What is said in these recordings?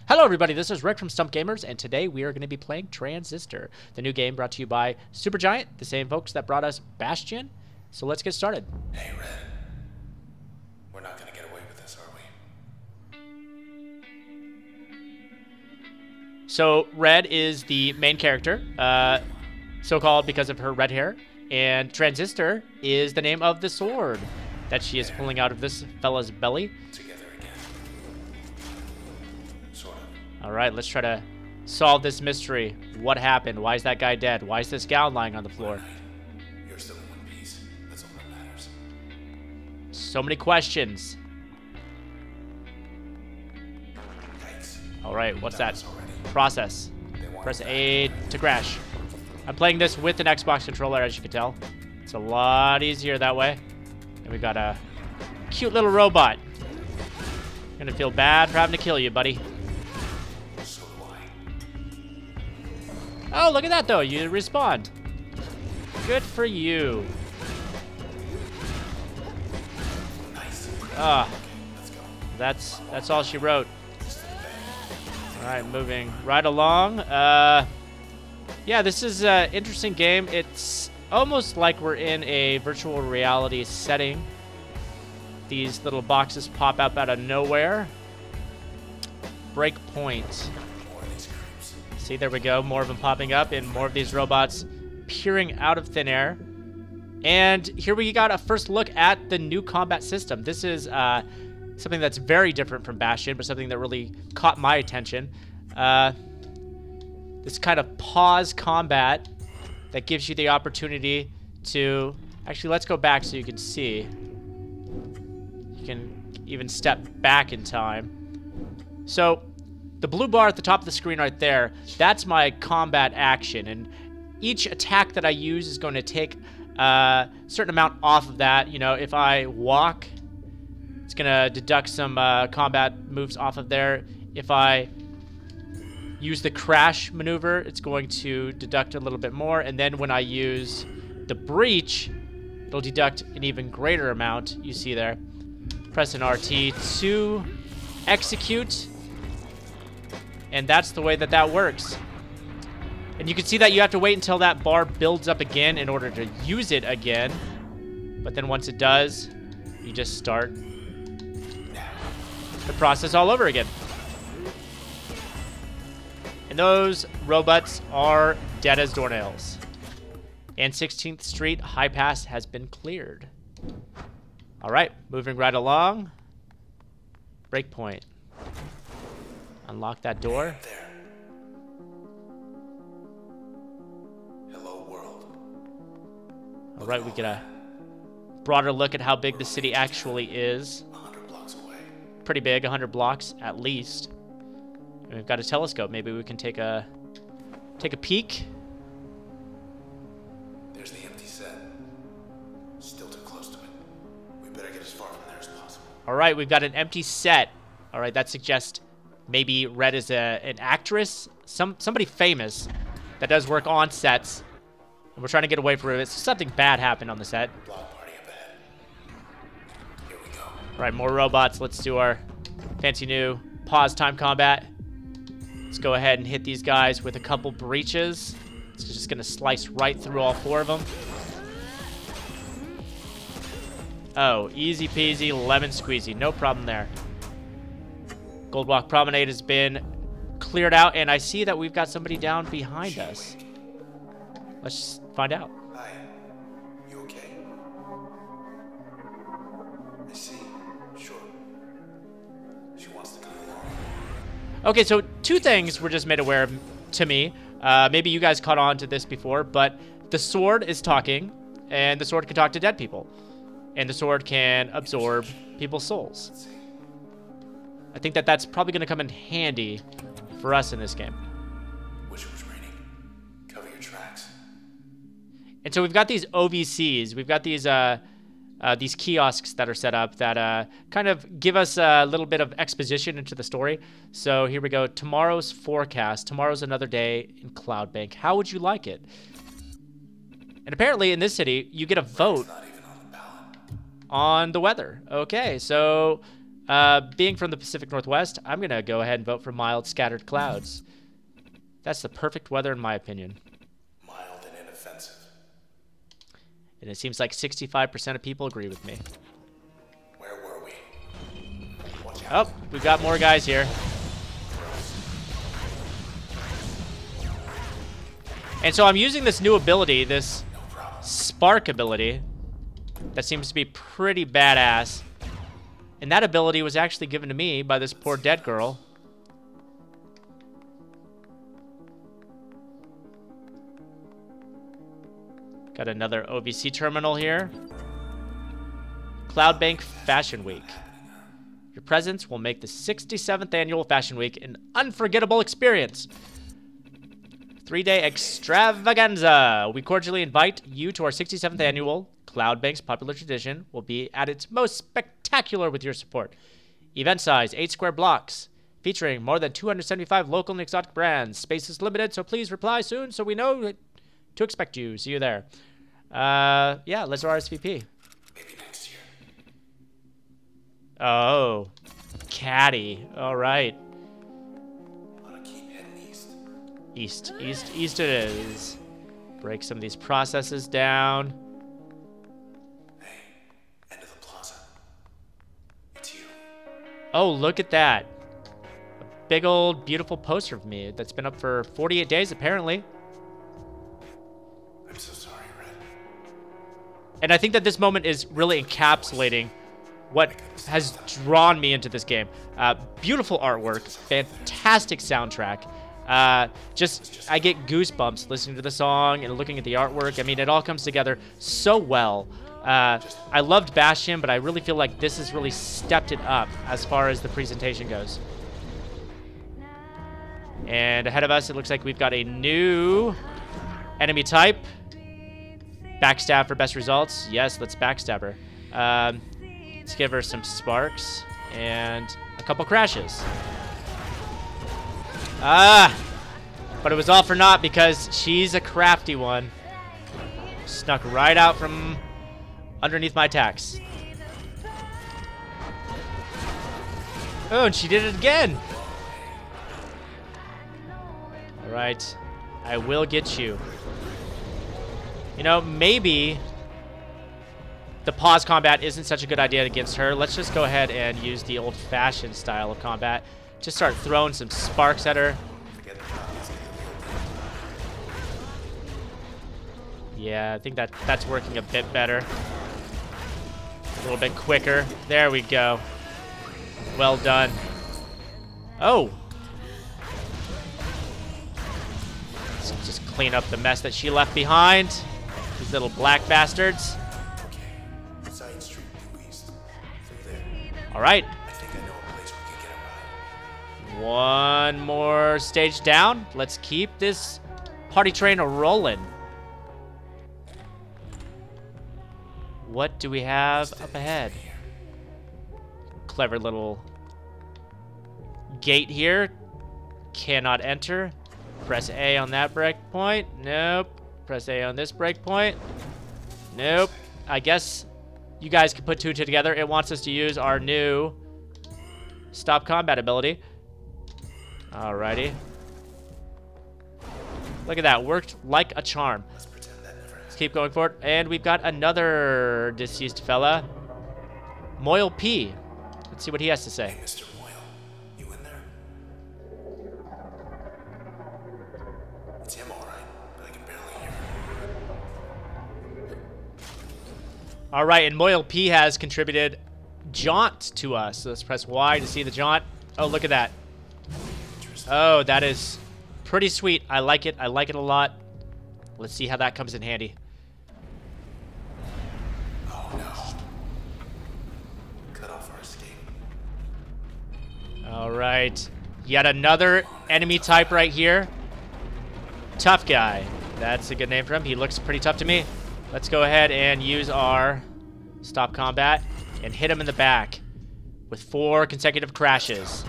Hello everybody, this is Rick from Stumpt Gamers, and today we are going to be playing Transistor, the new game brought to you by Supergiant, the same folks that brought us Bastion. So let's get started. Hey, Red. We're not gonna get away with this, are we? So Red is the main character, so-called because of her red hair, and Transistor is the name of the sword that she is pulling out of this fella's belly. Together again. Sort of. Alright, let's try to solve this mystery. What happened? Why is that guy dead? Why is this gown lying on the floor? You're still in one piece. That's all that matters. So many questions. Yikes. Alright, what's that? Was already. Process. Press A to crash. I'm playing this with an Xbox controller, as you can tell. It's a lot easier that way. And we got a cute little robot. Gonna feel bad for having to kill you, buddy. So do I. Oh, look at that, though. You respawned. Good for you. Nice. Ah, Let's go. that's all she wrote. All right, moving right along. Yeah, this is an interesting game. It's almost like we're in a virtual reality setting. These little boxes pop up out of nowhere. Breakpoint. More of these creeps. See, there we go. More of them popping up and more of these robots peering out of thin air. And here we got a first look at the new combat system. This is something that's very different from Bastion, but something that really caught my attention. This kind of pause combat that gives you the opportunity to... Actually, let's go back so you can see. You can even step back in time. So, the blue bar at the top of the screen right there, that's my combat action. And each attack that I use is going to take a certain amount off of that. You know, if I walk, it's going to deduct some combat moves off of there. If I use the crash maneuver, it's going to deduct a little bit more. And then when I use the breach, it'll deduct an even greater amount. You see there. Press an RT to execute. And that's the way that that works. And you can see that you have to wait until that bar builds up again in order to use it again. But then once it does, you just start the process all over again. And those robots are dead as doornails. And 16th Street High Pass has been cleared. All right, moving right along. Breakpoint. Unlock that door. There. Hello, world. All right, we get a broader look at how big the city actually is. 100 blocks away. Pretty big, 100 blocks at least. And we've got a telescope. Maybe we can take a peek. There's the empty set. Still too close to it. We better get as far from there as possible. All right, we've got an empty set. All right, that suggests maybe Red is an actress, somebody famous that does work on sets. And we're trying to get away from it. Something bad happened on the set. Block party up ahead. Here we go. All right, more robots. Let's do our fancy new pause time combat. Let's go ahead and hit these guys with a couple breaches. It's just going to slice right through all four of them. Oh, easy peasy, lemon squeezy. No problem there. Goldwalk Promenade has been cleared out, and I see that we've got somebody down behind us. Let's just find out. Hi. You okay? I see. Sure. She wants to come along. Okay, so two things were just made aware of to me. Maybe you guys caught on to this before, but the sword is talking, and the sword can talk to dead people. And the sword can absorb people's souls. Let's see. I think that that's probably going to come in handy for us in this game. Wish it was raining. Cover your tracks. And so we've got these OVCs. We've got these kiosks that are set up that kind of give us a little bit of exposition into the story. So here we go. Tomorrow's forecast. Tomorrow's another day in Cloudbank. How would you like it? And apparently in this city, you get a vote It's not even on the ballot. on the weather. Okay, so Being from the Pacific Northwest, I'm going to go ahead and vote for mild scattered clouds. That's the perfect weather in my opinion. Mild and inoffensive. And it seems like 65% of people agree with me. Where were we? Watch out. Oh, we've got more guys here. And so I'm using this new ability, this spark ability, that seems to be pretty badass. And that ability was actually given to me by this poor dead girl. Got another OVC terminal here. Cloudbank Fashion Week. Your presence will make the 67th annual Fashion Week an unforgettable experience. 3-day extravaganza. We cordially invite you to our 67th annual Cloudbank's popular tradition will be at its most spectacular with your support. Event size 8 square blocks, featuring more than 275 local and exotic brands. Space is limited, so please reply soon so we know to expect you. See you there. Yeah, let's RSVP. Maybe next year. Oh, Caddy. All right. East it is. Break some of these processes down. Hey, end of the plaza. It's you. Oh, look at that. A big old beautiful poster of me that's been up for 48 days apparently. I'm so sorry, Red. And I think that this moment is really encapsulating what has drawn me into this game. Beautiful artwork, fantastic soundtrack. I get goosebumps listening to the song and looking at the artwork. I mean, it all comes together so well. I loved Bastion, but I really feel like this has really stepped it up as far as the presentation goes. And ahead of us, it looks like we've got a new enemy type. Backstab for best results. Yes, let's backstab her. Let's give her some sparks and a couple crashes. But it was all for naught because she's a crafty one. Snuck right out from underneath my attacks. Oh, and she did it again. All right, I will get you. You know, maybe the pause combat isn't such a good idea against her. Let's just go ahead and use the old-fashioned style of combat. Just start throwing some sparks at her. Yeah, I think that's working a bit better. A little bit quicker. There we go. Well done. Oh! Let's just clean up the mess that she left behind. These little black bastards. All right. One more stage down. Let's keep this party train rolling. What do we have up ahead? Clever little gate here. Cannot enter. Press A on that breakpoint. Nope. Press A on this breakpoint. Nope. I guess you guys can put two and two together. It wants us to use our new stop combat ability. Alrighty. Look at that. Worked like a charm. Let's keep going forward. And we've got another deceased fella. Moyle P. Let's see what he has to say. Hey, Mr. Moyle, you in there? It's him, all right, but I can barely hear him. All right, and Moyle P has contributed jaunt to us. So let's press Y to see the jaunt. Oh, look at that. Oh, that is pretty sweet. I like it. I like it a lot. Let's see how that comes in handy. Oh, no. Cut off our escape. All right. Yet another enemy type right here. Tough guy. That's a good name for him. He looks pretty tough to me. Let's go ahead and use our stop combat and hit him in the back with 4 consecutive crashes.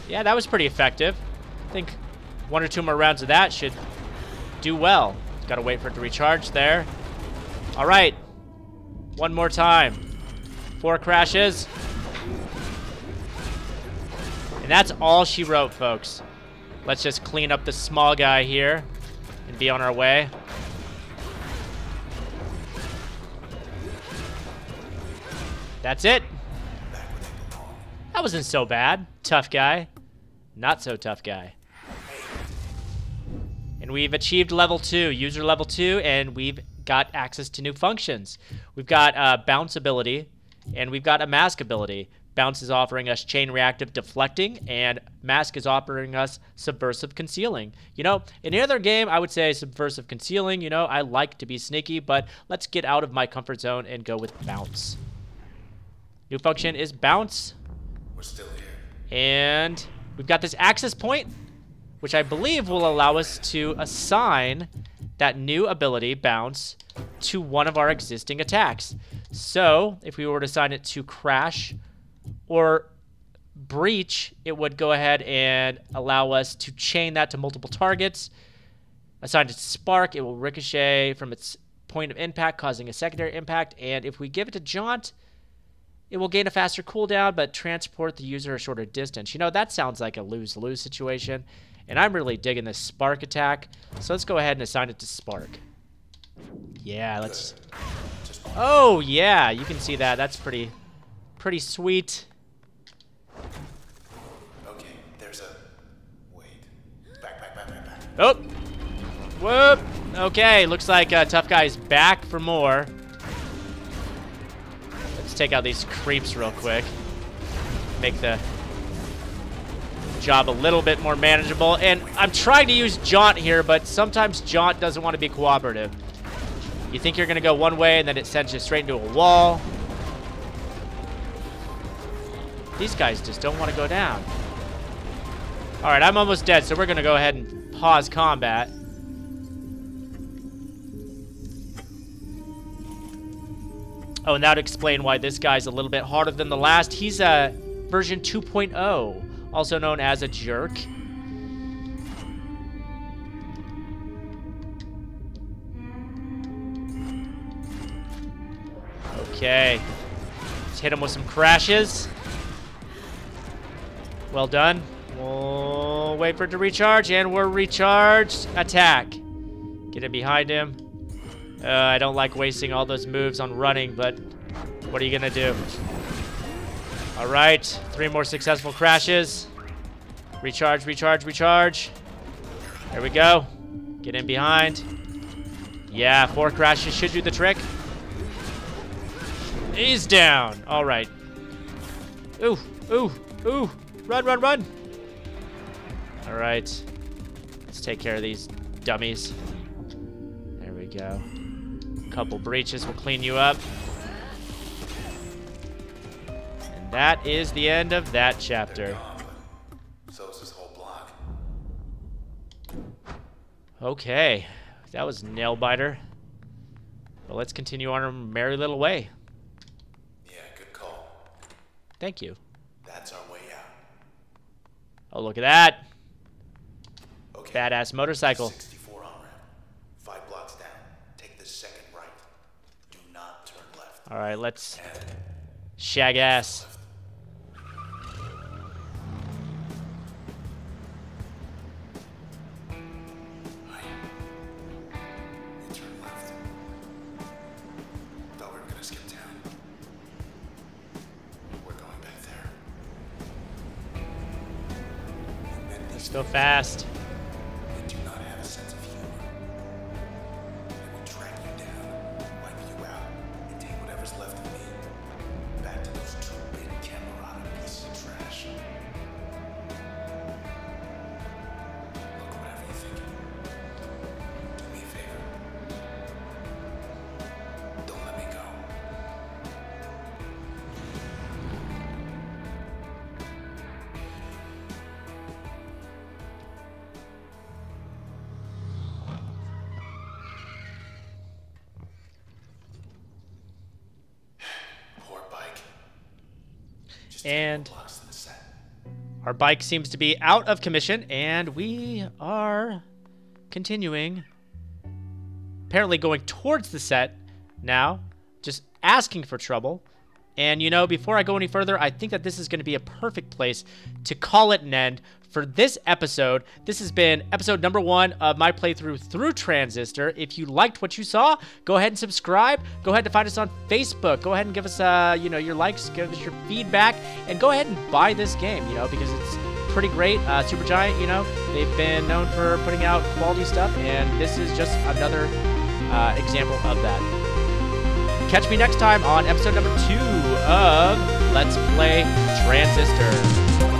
Yeah, that was pretty effective. I think 1 or 2 more rounds of that should do well. Gotta wait for it to recharge there. All right. One more time. 4 crashes. And that's all she wrote, folks. Let's just clean up the small guy here and be on our way. That's it. That wasn't so bad. Tough guy. Not so tough guy. And we've achieved level 2, user level 2, and we've got access to new functions. We've got bounce ability, and we've got a mask ability. Bounce is offering us chain reactive deflecting, and mask is offering us subversive concealing. You know, in any other game, I would say subversive concealing. You know, I like to be sneaky, but let's get out of my comfort zone and go with bounce. New function is bounce. We're still here. And we've got this access point, which I believe will allow us to assign that new ability, bounce, to one of our existing attacks. So, if we were to assign it to crash or breach, it would go ahead and allow us to chain that to multiple targets. Assigned it to spark, it will ricochet from its point of impact, causing a secondary impact. And if we give it to jaunt, it will gain a faster cooldown, but transport the user a shorter distance. You know, that sounds like a lose-lose situation. And I'm really digging this spark attack. So let's go ahead and assign it to spark. Yeah, let's... Oh, yeah, you can see that. That's pretty sweet. Okay, there's a... Wait. Back. Oh! Whoop! Okay, looks like Tough Guy's back for more. Let's take out these creeps real quick. Make the job a little bit more manageable. And I'm trying to use jaunt here, but sometimes jaunt doesn't want to be cooperative. You think you're going to go one way, and then it sends you straight into a wall. These guys just don't want to go down. All right, I'm almost dead, so we're going to go ahead and pause combat. Oh, and that would explain why this guy's a little bit harder than the last. He's a version 2.0, also known as a jerk. Okay. Let's hit him with some crashes. Well done. We'll wait for it to recharge, and we're recharged. Attack. Get in behind him. I don't like wasting all those moves on running, but what are you gonna do? All right, 3 more successful crashes. Recharge. There we go. Get in behind. Yeah, 4 crashes should do the trick. He's down. All right. Ooh. Run. All right. Let's take care of these dummies. There we go. Couple breaches will clean you up. And that is the end of that chapter. So is this whole block. Okay. That was Nailbiter. Well, let's continue on our merry little way. Yeah, good call. Thank you. That's our way out. Oh, look at that. Okay. Badass motorcycle. 64 on ramp. 5 blocks down. Take the second right. Do not turn left. All right, let's shag ass. We turn left. Thought we were gonna skip town. We're going back there. Let's go fast. They do not have a sense of humor. They will track you down, wipe you out, and take whatever's left of me. Back to those 2-bit Camerata pieces of trash. Look, whatever you're thinking. Do me a favor. Don't let me go. Poor bike. Just And 2 blocks to the set. our bike seems to be out of commission, and we are continuing. Apparently going towards the set now, just asking for trouble. And, you know, before I go any further, I think that this is going to be a perfect place to call it an end for this episode. This has been episode number 1 of my playthrough through Transistor. If you liked what you saw, go ahead and subscribe. Go ahead and find us on Facebook. Go ahead and give us, you know, your likes, give us your feedback, and go ahead and buy this game, you know, because it's pretty great. Supergiant, you know, they've been known for putting out quality stuff, and this is just another example of that. Catch me next time on episode number 2 of Let's Play Transistor.